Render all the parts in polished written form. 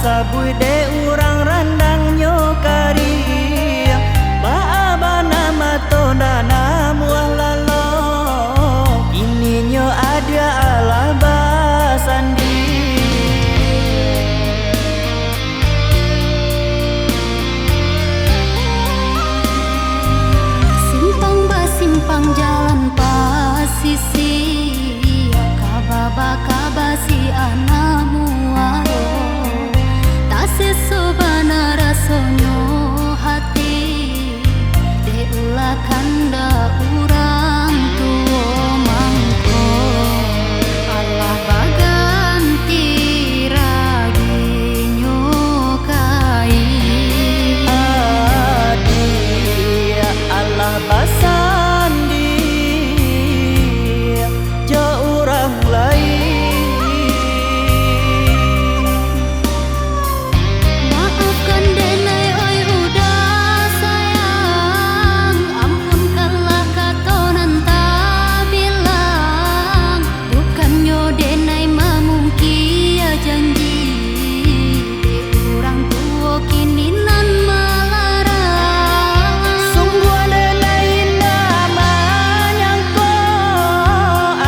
sabui de urang randang nyo kari baaba nama tondana muah lalo kini nyo ada alaba sandi. Simpang basimpang jalan pasisi kababa kabasi anamu aro tak sesobana rasonyo hati deulah kanda urang tuo mangko Allah baganti raginyo kai Adia Allah basandi jo urang lain. maafkan denai oi udah sayang ampunkanlah katonan tak bilang bukannya denai mamungkia janji di urang tua kini nan melarang. Sungguh ada lain namanya ko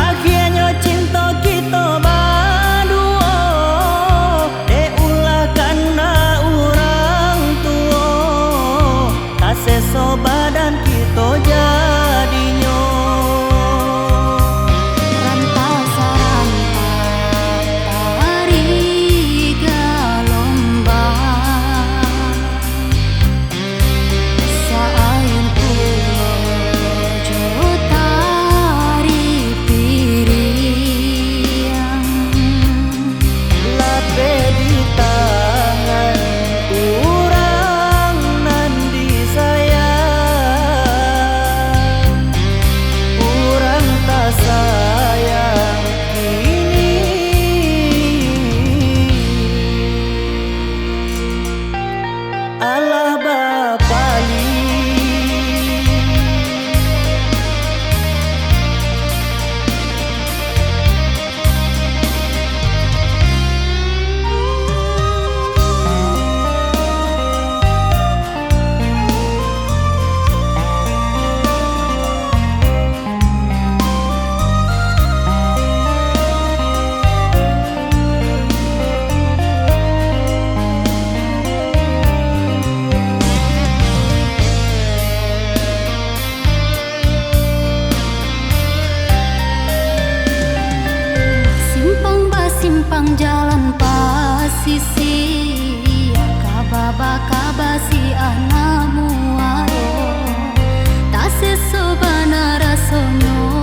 akhirnya cinta kita berdua de ulah karena orang tua tak sesobadan kita jadinya. Rantas-rantas tari galombang saayun pulo jo tari piriang Lape di tangan orang nan disayang orang tak sayang kini Allah bapali. simpang basimpang jalan pasisi kababa kabasi anamu aro tak sesobana rasonyo